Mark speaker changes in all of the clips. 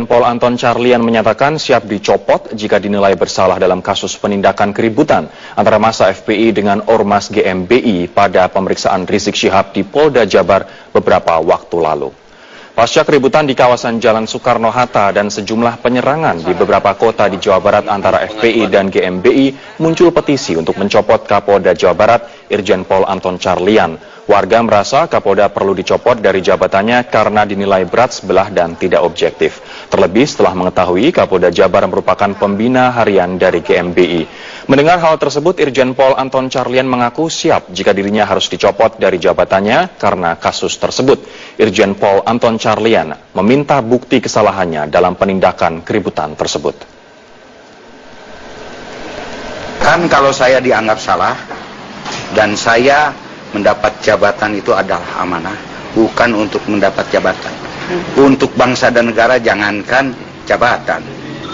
Speaker 1: Pol Anton Carlyan menyatakan siap dicopot jika dinilai bersalah dalam kasus penindakan keributan antara massa FPI dengan Ormas GMBI pada pemeriksaan Rizik Syihab di Polda Jabar beberapa waktu lalu. Pasca keributan di kawasan Jalan Soekarno-Hatta dan sejumlah penyerangan di beberapa kota di Jawa Barat antara FPI dan GMBI, muncul petisi untuk mencopot Kapolda Jawa Barat, Irjen Pol Anton Carlyan. Warga merasa Kapolda perlu dicopot dari jabatannya karena dinilai berat sebelah dan tidak objektif. Terlebih setelah mengetahui Kapolda Jabar merupakan pembina harian dari GMBI. Mendengar hal tersebut, Irjen Pol Anton Carlyan mengaku siap jika dirinya harus dicopot dari jabatannya karena kasus tersebut. Irjen Pol Anton Carlyan meminta bukti kesalahannya dalam penindakan keributan tersebut.
Speaker 2: Kan kalau saya dianggap salah dan saya mendapat jabatan itu adalah amanah, bukan untuk mendapat jabatan. Untuk bangsa dan negara jangankan jabatan,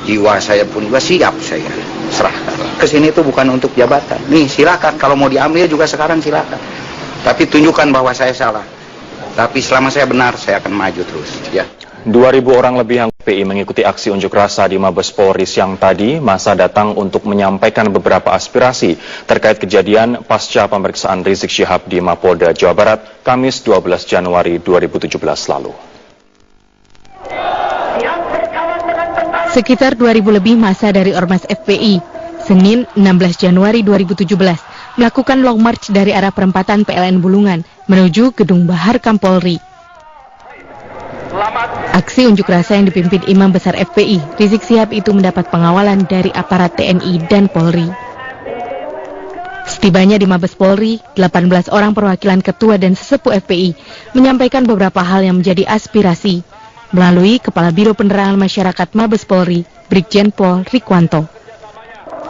Speaker 2: jiwa saya pun juga siap saya serahkan. Kesini itu bukan untuk jabatan. Nih silakan, kalau mau diambil juga sekarang silakan. Tapi tunjukkan bahwa saya salah. Tapi selama saya benar, saya akan maju terus. Ya.
Speaker 1: 2.000 orang lebih yang FPI mengikuti aksi unjuk rasa di Mabes Polri siang tadi. Masa datang untuk menyampaikan beberapa aspirasi terkait kejadian pasca pemeriksaan Rizik Syihab di Mapolda Jawa Barat, Kamis 12 Januari 2017 lalu.
Speaker 3: Sekitar 2.000 lebih massa dari Ormas FPI, Senin 16 Januari 2017, melakukan long march dari arah perempatan PLN Bulungan menuju Gedung Bahar Kampolri. Aksi unjuk rasa yang dipimpin Imam Besar FPI, Rizik Syihab itu mendapat pengawalan dari aparat TNI dan Polri. Setibanya di Mabes Polri, 18 orang perwakilan ketua dan sesepuh FPI menyampaikan beberapa hal yang menjadi aspirasi melalui Kepala Biro Penerangan Masyarakat Mabes Polri, Brigjen Pol Rikwanto.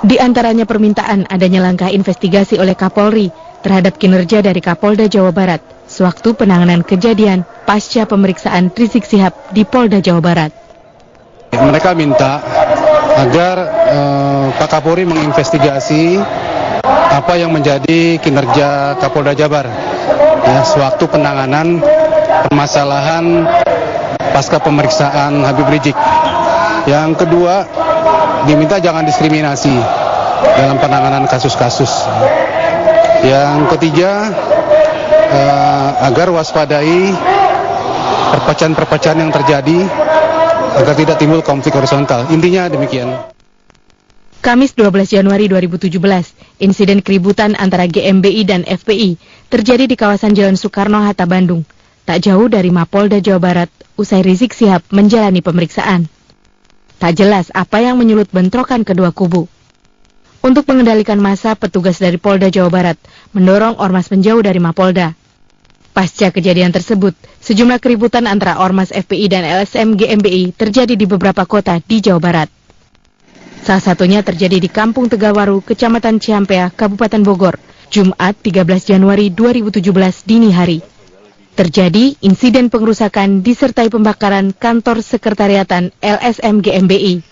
Speaker 3: Di antaranya permintaan adanya langkah investigasi oleh Kapolri terhadap kinerja dari Kapolda Jawa Barat sewaktu penanganan kejadian pasca pemeriksaan Rizik Syihab di Polda Jawa Barat.
Speaker 4: Mereka minta agar Pak Kapolri menginvestigasi apa yang menjadi kinerja Kapolda Jabar ya, sewaktu penanganan permasalahan pasca pemeriksaan Habib Rizik. Yang kedua, diminta jangan diskriminasi dalam penanganan kasus-kasus. Yang ketiga, agar waspadai perpecahan-perpecahan yang terjadi agar tidak timbul konflik horizontal. Intinya demikian.
Speaker 3: Kamis 12 Januari 2017, insiden keributan antara GMBI dan FPI terjadi di kawasan Jalan Soekarno-Hatta, Bandung, tak jauh dari Mapolda Jawa Barat usai Rizik Syihab menjalani pemeriksaan. Tak jelas apa yang menyulut bentrokan kedua kubu. Untuk mengendalikan massa, petugas dari Polda Jawa Barat mendorong ormas menjauh dari Mapolda. Pasca kejadian tersebut, sejumlah keributan antara Ormas FPI dan LSM GMBI terjadi di beberapa kota di Jawa Barat. Salah satunya terjadi di Kampung Tegalwaru, Kecamatan Ciampea, Kabupaten Bogor, Jumat 13 Januari 2017 dini hari. Terjadi insiden pengerusakan disertai pembakaran kantor sekretariatan LSM GMBI.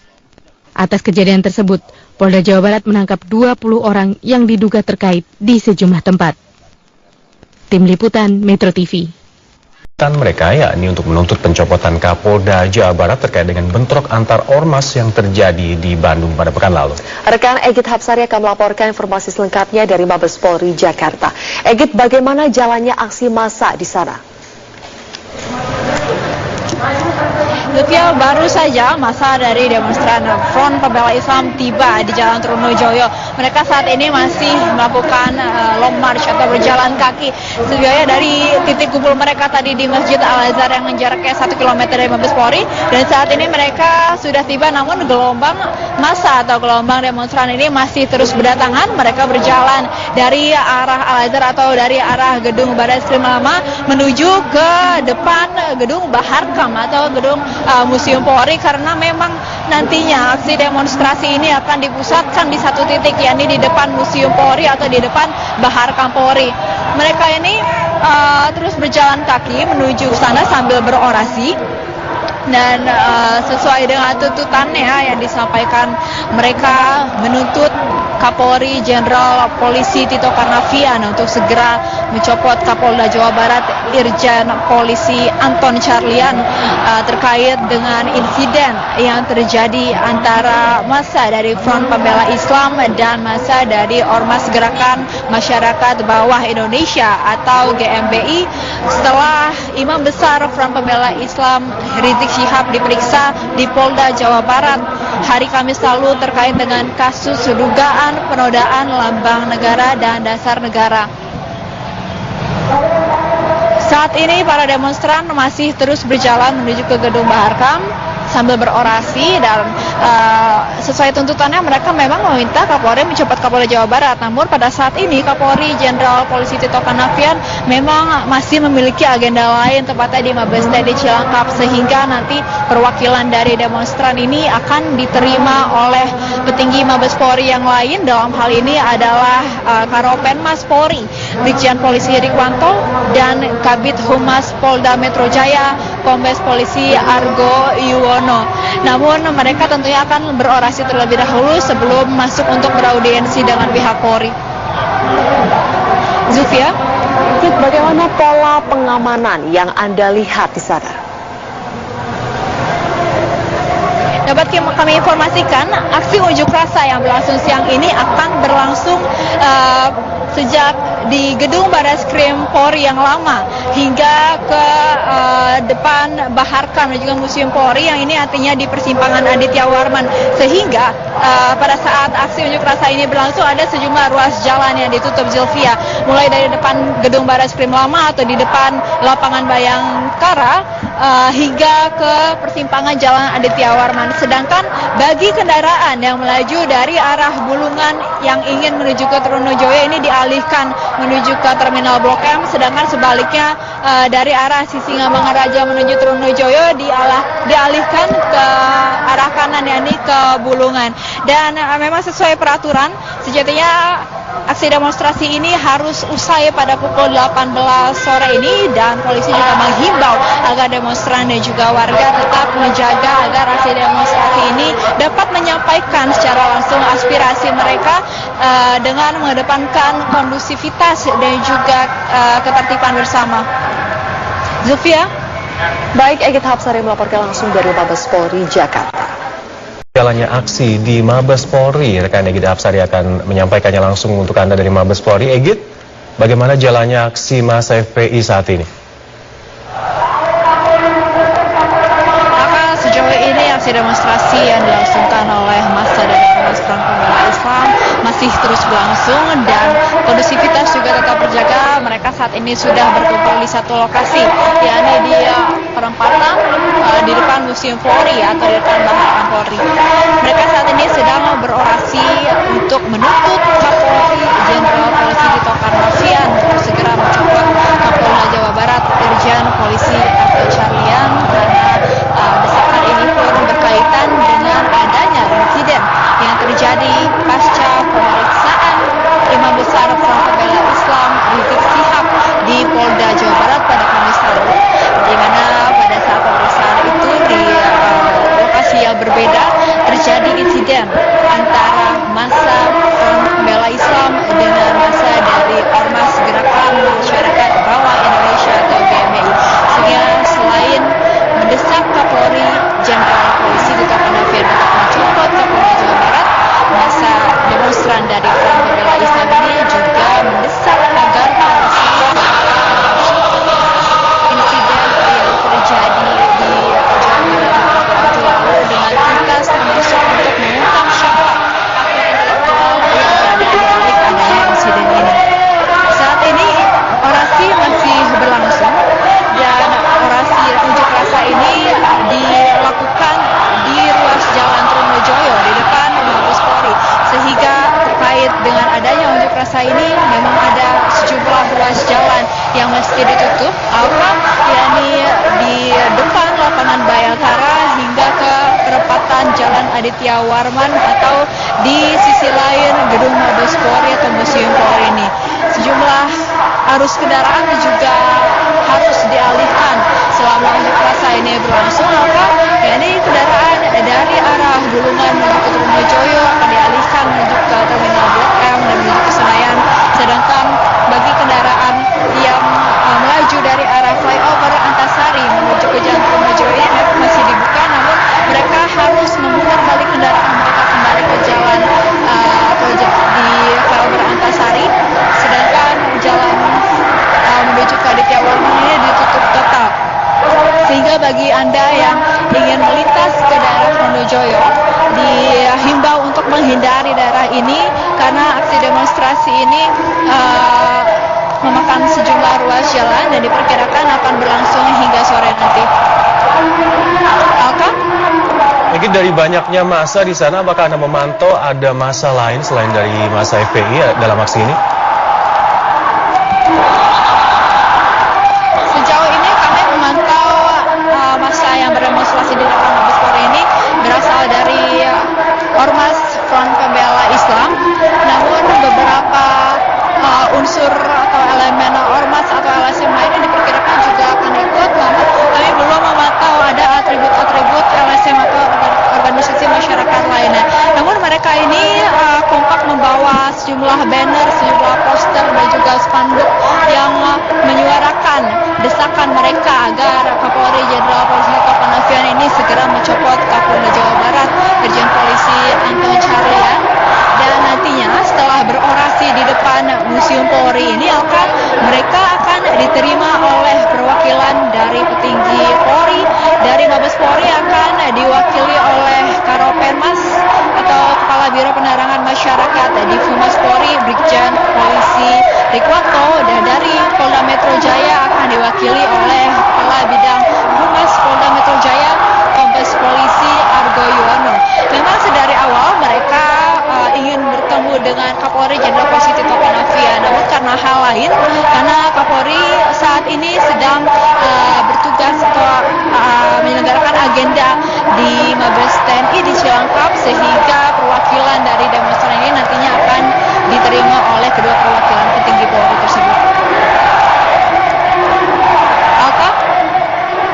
Speaker 3: Atas kejadian tersebut, Polda Jawa Barat menangkap 20 orang yang diduga terkait di sejumlah tempat. Tim Liputan Metro TV.
Speaker 5: Mereka yakni untuk menuntut pencopotan Kapolda Jawa Barat terkait dengan bentrok antar ormas yang terjadi di Bandung pada pekan lalu.
Speaker 6: Rekan Egit Hapsari akan melaporkan informasi selengkapnya dari Mabes Polri Jakarta. Egit, bagaimana jalannya aksi massa di sana?
Speaker 7: Lutfi, baru saja masa dari demonstran Front Pembela Islam tiba di Jalan Trunojoyo. Mereka saat ini masih melakukan long march atau berjalan kaki sebenarnya dari titik kumpul mereka tadi di Masjid Al-Azhar yang jaraknya 1 km dari Mabes Polri, dan saat ini mereka sudah tiba, namun gelombang massa atau gelombang demonstran ini masih terus berdatangan. Mereka berjalan dari arah Al-Azhar atau dari arah gedung Barreskrim Lama menuju ke depan gedung Baharkam atau gedung Museum Polri, karena memang nantinya aksi demonstrasi ini akan dipusatkan di satu titik, yakni di depan Museum Polri atau di depan Baharkam Polri. Mereka ini terus berjalan kaki menuju ke sana sambil berorasi. Dan sesuai dengan tuntutannya yang disampaikan, mereka menuntut Kapolri Jenderal Polisi Tito Karnavian untuk segera mencopot Kapolda Jawa Barat Irjen Polisi Anton Carlian terkait dengan insiden yang terjadi antara massa dari Front Pembela Islam dan massa dari Ormas Gerakan Masyarakat Bawah Indonesia atau GMBI setelah Imam Besar Front Pembela Islam Rizik Syihab diperiksa di Polda Jawa Barat hari Kamis lalu terkait dengan kasus dugaan penodaan lambang negara dan dasar negara. Saat ini para demonstran masih terus berjalan menuju ke Gedung Baharkam sambil berorasi dan sesuai tuntutannya mereka memang meminta Kapolri mencopot Kapolda Jawa Barat. Namun pada saat ini Kapolri Jenderal Polisi Tito Karnavian memang masih memiliki agenda lain tepatnya di Mabes TNI Cilangkap, sehingga nanti perwakilan dari demonstran ini akan diterima oleh petinggi Mabes Polri yang lain. Dalam hal ini adalah Karopenmas Polri Brigjen Polisi Rikwanto dan Kabid Humas Polda Metro Jaya Kombes Polisi Argo Yuwono. Namun mereka tentunya akan berorasi terlebih dahulu sebelum masuk untuk beraudiensi dengan pihak Polri. Zulfia,
Speaker 6: bagaimana pola pengamanan yang Anda lihat di sana?
Speaker 7: Dapat kami informasikan, aksi unjuk rasa yang berlangsung siang ini akan berlangsung sejak di Gedung Barreskrim Polri yang lama hingga ke depan Baharkam dan juga Museum Polri yang ini artinya di persimpangan Aditya Warman, sehingga pada saat aksi unjuk rasa ini berlangsung ada sejumlah ruas jalan yang ditutup, Zulfia, mulai dari depan Gedung Barreskrim lama atau di depan lapangan Bayangkara hingga ke persimpangan Jalan Aditya Warman. Sedangkan bagi kendaraan yang melaju dari arah Bulungan yang ingin menuju ke Trunojoyo ini dialihkan menuju ke Terminal Blok M, sedangkan sebaliknya dari arah Sisingamangaraja menuju Trunojoyo dialihkan ke arah kanan, yakni ke Bulungan. Dan memang sesuai peraturan sejatinya aksi demonstrasi ini harus usai pada pukul 18 sore ini, dan polisi juga menghimbau agar demonstran dan juga warga tetap menjaga agar aksi demonstrasi ini dapat menyampaikan secara langsung aspirasi mereka dengan mengedepankan kondusivitas dan juga ketertiban bersama. Zulfia?
Speaker 6: Baik, Egit Hapsari melaporkan langsung dari Mabes Polri Jakarta.
Speaker 5: Jalannya aksi di Mabes Polri, rekan Egit Hapsari akan menyampaikannya langsung untuk Anda dari Mabes Polri. Egit, bagaimana jalannya aksi massa FPI saat ini?
Speaker 7: Maka sejauh ini aksi demonstrasi yang dilangsungkan oleh massa dari Ormas Front Pembela Islam masih terus berlangsung dan kondusivitas juga tetap terjaga. Mereka saat ini sudah berkumpul di satu lokasi, yakni di perempatan di depan Museum Polri atau di depan Baharkam Polri. Mereka saat ini sedang berorasi untuk menuntut Kapolri Jenderal Polisi Tito Karnavian untuk segera mencopot Kapolda Jawa Barat Irjen Polisi Anton Carlian, karena desakan ini pun berkaitan dengan adanya insiden yang terjadi pasca pemeriksaan Imam Besar Front Pembela Islam Rizik Syihab di Polda Jawa Barat pada Kamis lalu, di mana pada saat pemeriksaan itu di lokasi yang berbeda terjadi insiden antara massa Front Pembela Islam dengan massa dari Ormas Gerakan Masyarakat Bawah Indonesia atau GMBI, sehingga selain mendesak Kapolri Jenderal Polisi Tito Karnavian untuk mencopot Kapolda Jawa Barat, massa demonstran dari Front Pembela Islam ini juga mendesak agar insiden yang terjadi di Jawa Barat beberapa waktu lalu dengan tuntas termasuk untuk mengungkap siapa aktor intelektual yang berada di balik adanya insiden ini. Saat ini orasi masih berlangsung dan orasi unjuk rasa ini dilakukan di ruas Jalan Trunojoyo di depan Mabes Polri, sehingga terkait dengan adanya unjuk rasa ini memang ada sejumlah ruas jalan yang mesti ditutup, yakni di depan lapangan Bayangkara hingga ke perempatan Jalan Aditya Warman atau di sisi lain Gedung Mabes Polri atau Museum Polri ini. Sejumlah arus kendaraan juga harus dialihkan selama unjuk rasa ini berlangsung, yakni kendaraan dari arah Bulungan menuju ke Trunojoyo akan dialihkan menuju ke Terminal Blok Anda yang ingin melintas ke daerah Tronojoyo dihimbau untuk menghindari daerah ini karena aksi demonstrasi ini memakan sejumlah ruas jalan dan diperkirakan akan berlangsung hingga sore nanti. Alka?
Speaker 5: Mungkin dari banyaknya massa di sana, apakah Anda memantau ada massa lain selain dari massa FPI dalam aksi ini?
Speaker 7: Sejauh ini kami memantau massa yang berdemonstrasi di depan Mabes Polri ini berasal dari Ormas Front Pembela Islam, namun beberapa unsur atau elemen ormas atau LSM lainnya diperkirakan juga akan ikut, namun kami belum memantau ada atribut-atribut LSM atau organisasi masyarakat lainnya. Namun mereka ini kompak membawa sejumlah banner, sejumlah poster dan juga spanduk yang menyuarakan desakan mereka agar Kapolri Jenderal Polisi Tito Karnavian ini segera mencopot Kapolda Jawa Barat, Irjen Polisi Anton Carlyan. Dan nantinya setelah berorasi di depan Museum Polri ini mereka akan diterima oleh perwakilan dari petinggi Polri. Dari Mabes Polri akan diwakili oleh Karopenmas atau Kepala Biro Penerangan Masyarakat di Humas Polri, Brigjen Polisi Rikwanto, dan dari Polda Metro Jaya akan diwakili oleh Kepala Bidang Humas Polda Metro Jaya, Kombes Polisi Argo Yuwono. Memang sedari awal mereka ingin bertemu dengan Kapolri Jenderal Polisi Tito Karnavian, namun karena hal lain, karena Kapolri saat ini sedang bertugas atau menyelenggarakan agenda di Mabes TNI di Cilangkap, sehingga perwakilan dari demonstran ini nantinya akan diterima oleh kedua perwakilan petinggi Polri tersebut. Alka?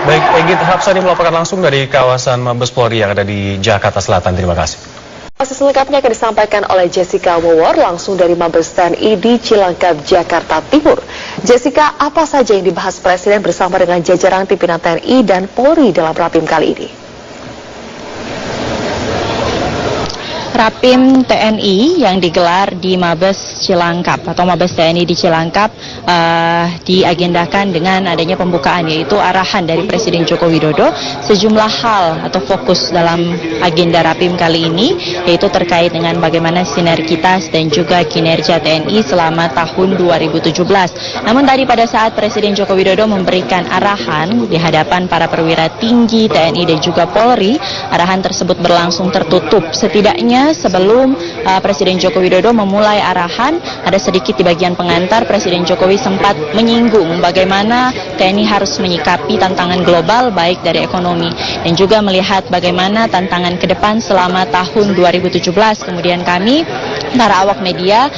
Speaker 5: Baik, Egit Hapsani melaporkan langsung dari kawasan Mabes Polri yang ada di Jakarta Selatan. Terima kasih.
Speaker 6: Proses selengkapnya akan disampaikan oleh Jessica Wawor langsung dari Mabes TNI di Cilangkap, Jakarta Timur. Jessica, apa saja yang dibahas Presiden bersama dengan jajaran pimpinan TNI dan Polri dalam Rapim kali ini?
Speaker 8: Rapim TNI yang digelar di Mabes Cilangkap atau Mabes TNI di Cilangkap diagendakan dengan adanya pembukaan, yaitu arahan dari Presiden Joko Widodo sejumlah hal atau fokus dalam agenda Rapim kali ini, yaitu terkait dengan bagaimana sinergitas dan juga kinerja TNI selama tahun 2017. Namun tadi pada saat Presiden Joko Widodo memberikan arahan di hadapan para perwira tinggi TNI dan juga Polri, arahan tersebut berlangsung tertutup. Setidaknya sebelum Presiden Joko Widodo memulai arahan, ada sedikit di bagian pengantar Presiden Jokowi sempat menyinggung bagaimana TNI harus menyikapi tantangan global baik dari ekonomi dan juga melihat bagaimana tantangan ke depan selama tahun 2017. Kemudian kami para awak media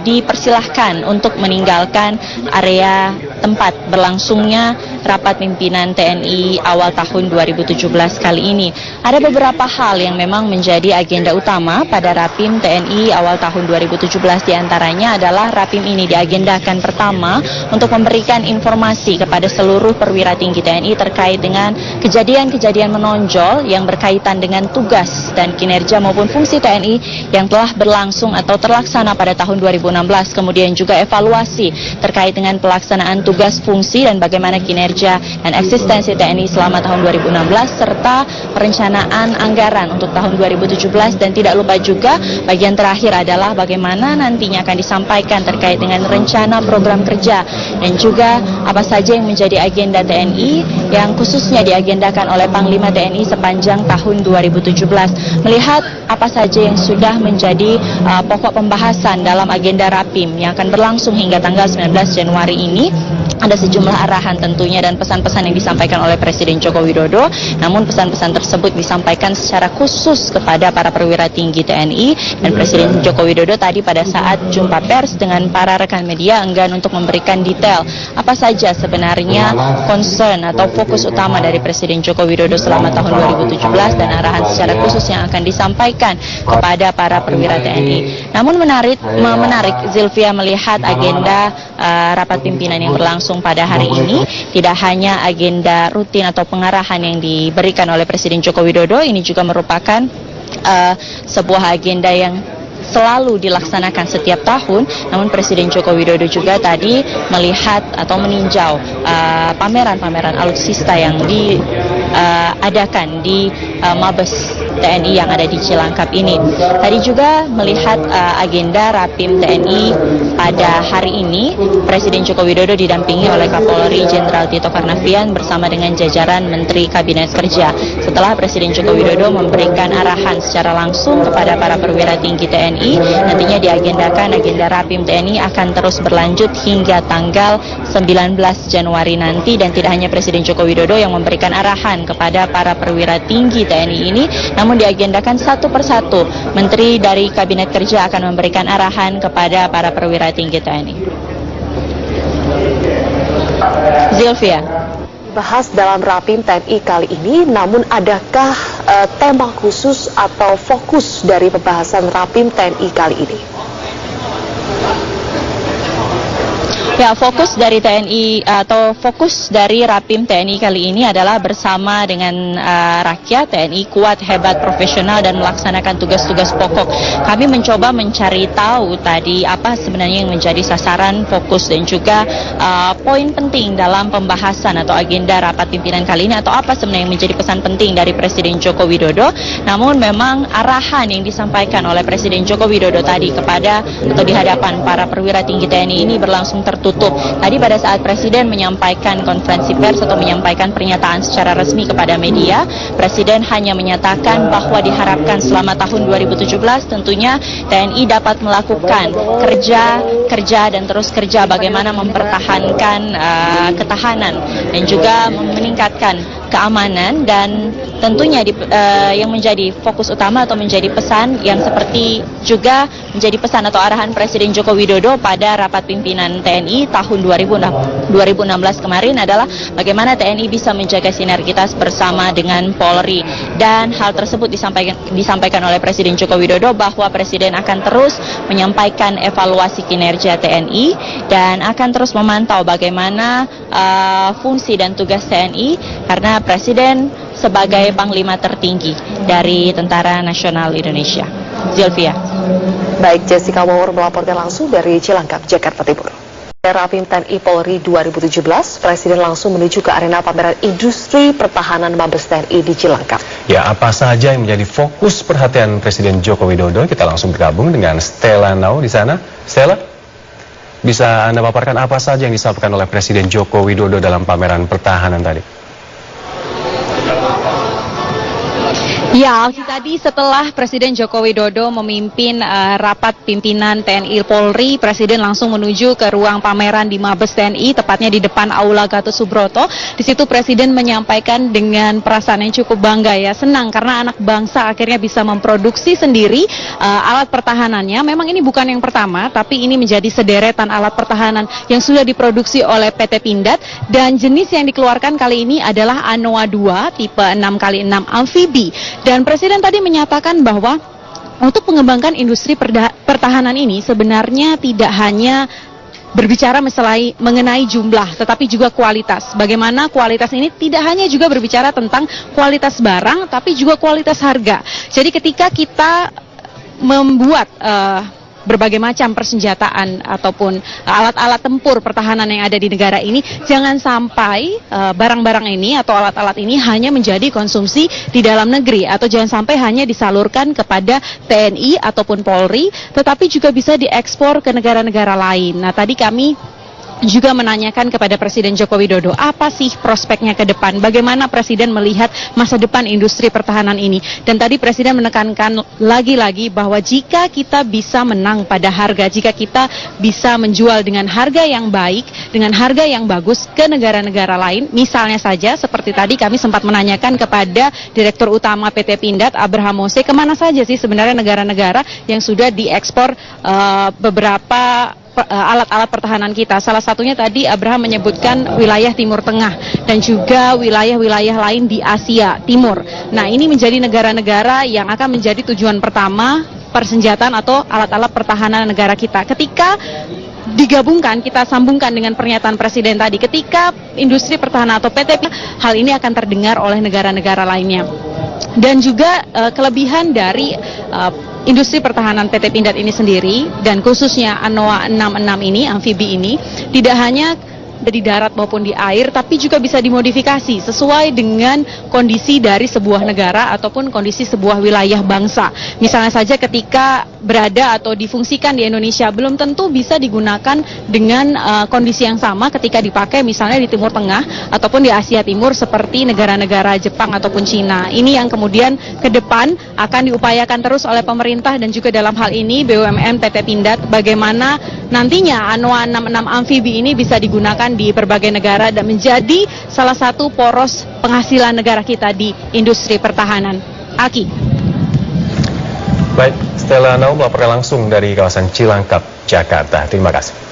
Speaker 8: dipersilahkan untuk meninggalkan area tempat berlangsungnya rapat pimpinan TNI awal tahun 2017 kali ini. Ada beberapa hal yang memang menjadi agenda utama pada Rapim TNI awal tahun 2017, diantaranya adalah Rapim ini diagendakan pertama untuk memberikan informasi kepada seluruh perwira tinggi TNI terkait dengan kejadian-kejadian menonjol yang berkaitan dengan tugas dan kinerja maupun fungsi TNI yang telah berlangsung atau terlaksana pada tahun 2016, kemudian juga evaluasi terkait dengan pelaksanaan tugas fungsi dan bagaimana kinerja dan eksistensi TNI selama tahun 2016 serta perencanaan anggaran untuk tahun 2017, dan tidak lupa juga bagian terakhir adalah bagaimana nantinya akan disampaikan terkait dengan rencana program kerja dan juga apa saja yang menjadi agenda TNI yang khususnya diagendakan oleh Panglima TNI sepanjang tahun 2017. Melihat apa saja yang sudah menjadi pokok pembahasan dalam agenda Rapim yang akan berlangsung hingga tanggal 19 Januari ini, ada sejumlah arahan tentunya dan pesan-pesan yang disampaikan oleh Presiden Joko Widodo. Namun pesan-pesan tersebut disampaikan secara khusus kepada para perwira tinggi TNI, dan Presiden Joko Widodo tadi pada saat jumpa pers dengan para rekan media enggan untuk memberikan detail apa saja sebenarnya concern atau fokus utama dari Presiden Joko Widodo selama tahun 2017 dan arahan secara khusus yang akan disampaikan kepada para perwira TNI. Namun menarik Zilvia, melihat agenda rapat pimpinan yang berlangsung pada hari ini tidak hanya agenda rutin atau pengarahan yang diberikan oleh Presiden Joko Widodo, ini juga merupakan sebuah agenda yang selalu dilaksanakan setiap tahun, namun Presiden Joko Widodo juga tadi melihat atau meninjau pameran-pameran alutsista yang diadakan di Mabes TNI yang ada di Cilangkap ini. Tadi juga melihat agenda Rapim TNI pada hari ini, Presiden Joko Widodo didampingi oleh Kapolri Jenderal Tito Karnavian bersama dengan jajaran Menteri Kabinet Kerja. Setelah Presiden Joko Widodo memberikan arahan secara langsung kepada para perwira tinggi TNI, nantinya diagendakan agenda Rapim TNI akan terus berlanjut hingga tanggal 19 Januari nanti, dan tidak hanya Presiden Joko Widodo yang memberikan arahan kepada para perwira tinggi TNI ini, namun diagendakan satu persatu Menteri dari Kabinet Kerja akan memberikan arahan kepada para perwira tinggi TNI. Zilvia.
Speaker 6: Bahas dalam Rapim TNI kali ini, namun adakah tema khusus atau fokus dari pembahasan Rapim TNI kali ini?
Speaker 8: Ya, fokus dari TNI atau fokus dari Rapim TNI kali ini adalah bersama dengan rakyat. TNI kuat, hebat, profesional, dan melaksanakan tugas-tugas pokok. Kami mencoba mencari tahu tadi apa sebenarnya yang menjadi sasaran, fokus, dan juga poin penting dalam pembahasan atau agenda rapat pimpinan kali ini, atau apa sebenarnya yang menjadi pesan penting dari Presiden Joko Widodo. Namun memang arahan yang disampaikan oleh Presiden Joko Widodo tadi kepada atau di hadapan para perwira tinggi TNI ini berlangsung tertutup. Tadi pada saat Presiden menyampaikan konferensi pers atau menyampaikan pernyataan secara resmi kepada media, Presiden hanya menyatakan bahwa diharapkan selama tahun 2017 tentunya TNI dapat melakukan kerja dan terus kerja bagaimana mempertahankan ketahanan dan juga meningkatkan keamanan, dan tentunya yang menjadi fokus utama atau menjadi pesan yang seperti juga menjadi pesan atau arahan Presiden Joko Widodo pada rapat pimpinan TNI tahun 2016 kemarin adalah bagaimana TNI bisa menjaga sinergitas bersama dengan Polri, dan hal tersebut disampaikan oleh Presiden Joko Widodo bahwa Presiden akan terus menyampaikan evaluasi kinerja TNI dan akan terus memantau bagaimana fungsi dan tugas TNI, karena Presiden sebagai Panglima tertinggi dari Tentara Nasional Indonesia. Zilvia.
Speaker 6: Baik, Jessica Wawor melaporkan langsung dari Cilangkap, Jakarta Timur. Rapim TNI Polri 2017, Presiden langsung menuju ke arena pameran industri pertahanan Mabes TNI di Cilangkap.
Speaker 5: Ya, apa saja yang menjadi fokus perhatian Presiden Joko Widodo? Kita langsung bergabung dengan Stella Nau di sana. Stella, bisa Anda paparkan apa saja yang disampaikan oleh Presiden Joko Widodo dalam pameran pertahanan tadi?
Speaker 7: Ya, tadi setelah Presiden Joko Widodo memimpin rapat pimpinan TNI Polri, Presiden langsung menuju ke ruang pameran di Mabes TNI, tepatnya di depan Aula Gatot Subroto. Di situ Presiden menyampaikan dengan perasaan yang cukup bangga, ya, senang karena anak bangsa akhirnya bisa memproduksi sendiri alat pertahanannya. Memang ini bukan yang pertama, tapi ini menjadi sederetan alat pertahanan yang sudah diproduksi oleh PT Pindad, dan jenis yang dikeluarkan kali ini adalah Anoa 2 tipe 6x6 amfibi. Dan Presiden tadi menyatakan bahwa untuk mengembangkan industri pertahanan ini sebenarnya tidak hanya berbicara mengenai jumlah, tetapi juga kualitas. Bagaimana kualitas ini tidak hanya juga berbicara tentang kualitas barang, tapi juga kualitas harga. Jadi ketika kita membuat berbagai macam persenjataan ataupun alat-alat tempur pertahanan yang ada di negara ini, jangan sampai barang-barang ini atau alat-alat ini hanya menjadi konsumsi di dalam negeri, atau jangan sampai hanya disalurkan kepada TNI ataupun Polri, tetapi juga bisa diekspor ke negara-negara lain. Nah, tadi kami juga menanyakan kepada Presiden Joko Widodo, apa sih prospeknya ke depan, bagaimana Presiden melihat masa depan industri pertahanan ini. Dan tadi Presiden menekankan lagi-lagi bahwa jika kita bisa menang pada harga, jika kita bisa menjual dengan harga yang baik, dengan harga yang bagus ke negara-negara lain, misalnya saja seperti tadi kami sempat menanyakan kepada Direktur Utama PT Pindad, Abraham Mose, kemana saja sih sebenarnya negara-negara yang sudah diekspor beberapa alat-alat pertahanan kita. Salah satunya tadi Abraham menyebutkan wilayah Timur Tengah dan juga wilayah-wilayah lain di Asia Timur. Nah, ini menjadi negara-negara yang akan menjadi tujuan pertama persenjataan atau alat-alat pertahanan negara kita. Ketika digabungkan, kita sambungkan dengan pernyataan Presiden tadi, ketika industri pertahanan atau PT, hal ini akan terdengar oleh negara-negara lainnya. Dan juga kelebihan dari
Speaker 9: industri pertahanan PT Pindad ini sendiri, dan khususnya ANOA 66 ini, amfibi ini, tidak hanya di darat maupun di air, tapi juga bisa dimodifikasi sesuai dengan kondisi dari sebuah negara ataupun kondisi sebuah wilayah bangsa. Misalnya saja ketika berada atau difungsikan di Indonesia, belum tentu bisa digunakan dengan kondisi yang sama ketika dipakai misalnya di Timur Tengah ataupun di Asia Timur seperti negara-negara Jepang ataupun Cina. Ini yang kemudian ke depan akan diupayakan terus oleh pemerintah dan juga dalam hal ini BUMN PT Pindad, bagaimana nantinya ANOA 66 amfibi ini bisa digunakan di berbagai negara dan menjadi salah satu poros penghasilan negara kita di industri pertahanan. Aki.
Speaker 5: Baik, Stella Nau melaporkan langsung dari kawasan Cilangkap, Jakarta. Terima kasih.